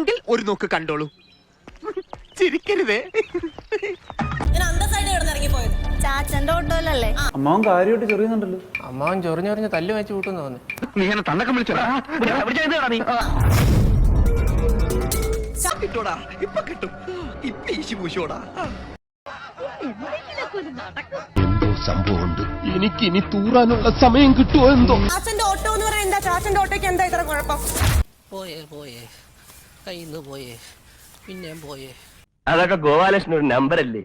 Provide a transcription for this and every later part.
വേണമെങ്കിൽ ഒരു നോക്ക് കണ്ടോളൂ. ചിരിക്കരുതേ. ചാച്ചന്റെ ഓട്ടോയിലല്ലേ? അമ്മാവൻ കാര്യമായിട്ട് ചെറിയുന്നുണ്ടല്ലോ. അമ്മാവൻ ചൊറിഞ്ഞൊറിഞ്ഞ് തല്ലു വെച്ച് കൂട്ടുന്നു തോന്നി. നീ എന്നെ തന്നക്കം വിളിച്ചോടാ. കിട്ടോടാ, ഇപ്പൊ കിട്ടും. ഇപ്പൊ ഈശി പൂശോടാ. എന്തോ സംഭവമുണ്ട്. എനിക്കിനി തൂറാനുള്ള സമയം കിട്ടുമോ എന്തോ. ചാച്ചന്റെ ഓട്ടോ എന്ന് പറയാൻ എന്താ? ചാച്ചന്റെ ഓട്ടോയ്ക്ക് എന്താ ഇത്ര കുഴപ്പം? പോയേ കയ്യിന്ന് പോയേ പിന്നെയും പോയേ. അതൊക്കെ ഗോപാലകൃഷ്ണൻ ഒരു നമ്പറല്ലേ?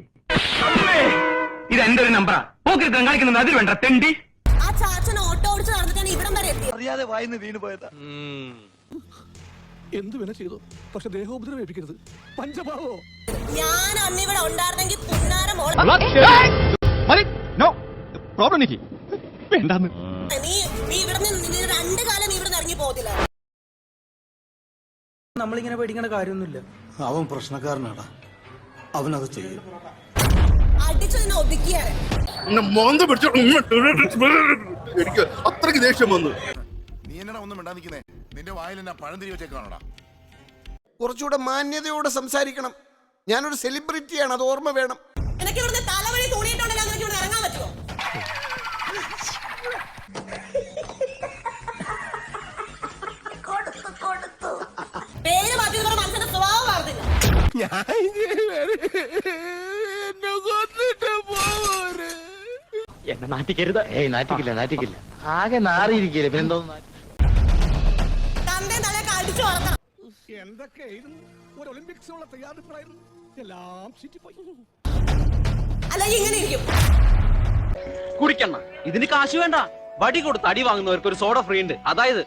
ഇത് എന്റെ ഒരു നമ്പറാ. പോക്കിരുത്തം കാണിക്കുന്നത് അതിൽ വേണ്ട തെണ്ടി. ആ ചാച്ചൻ ഓട്ടോ ഓടിച്ച് നടന്നിട്ടാണ് ഇവിടം വരെ എത്തി. അറിയാതെ വായിന്ന് വീണ് പോയതാ. എന്ത് വേണ ചെയ്തു, പക്ഷെ ദേഹോപദ്രവേൽപ്പിക്കരുത്. പഞ്ചഭാവോ ഞാൻ അന്ന് ഇവിടെ ഉണ്ടായിരുന്നെങ്കിൽ പുന്നാര മോളെ നീ ഇവിടെ നിന്ന് രണ്ടു കാലം ഇവിടെ നിന്ന് ഇറങ്ങി പോകത്തില്ല. നമ്മളിങ്ങനെ പേടിക്കേണ്ട കാര്യമൊന്നുമില്ല. അവൻ പ്രശ്നക്കാരനാടാ, അവനത് ചെയ്യും. അടിച്ചു നിന്നെ ഒതുക്കിയാണ്. എനിക്ക് അത്രയ്ക്ക് ദേഷ്യം വന്നു. നീ എന്നാ ഒന്നും മിണ്ടാതിരിക്കുന്നേ? നിന്റെ വായിൽ എന്നാ പഴം തിരി വെച്ചേക്കാണോടാ? കുറച്ചുകൂടെ മാന്യതയോടെ സംസാരിക്കണം. ഞാനൊരു സെലിബ്രിറ്റിയാണ്, അത് ഓർമ്മ വേണം. എനിക്ക് ഇവിടുന്ന് തലവഴി തൂണിയിട്ടുണ്ടെങ്കിൽ അങ്ങനെ ഇവിടെ ഇറങ്ങാൻ പറ്റുമോ? പേര് മാറ്റിയവരുടെ മനസ്സിന്റെ സ്വഭാവം മാറുന്നില്ല. എന്നെ നാട്ടിക്കരുത്. നാറ്റിക്കില്ല. ആകെ നാറിയിരിക്കില്ല. പിന്നെന്തോ തന്റെ തലയൊക്കെ അടിച്ചു വളർത്തണം. എന്തൊക്കെയായിരുന്നു ഒരു ഒളിമ്പിക്സിനുള്ള തയ്യാറെടുപ്പായിരുന്നു, എല്ലാം ചീറ്റിപ്പോയി. അല്ലെങ്കിൽ ഇങ്ങനെ ഇരിക്കും. കുടിക്കണ്ണ, ഇതിന് കാശ് വേണ്ട. വടി കൊടുത്ത് അടി വാങ്ങുന്നവർക്ക് ഒരു സോഡ ഫ്രീ ഉണ്ട്. അതായത്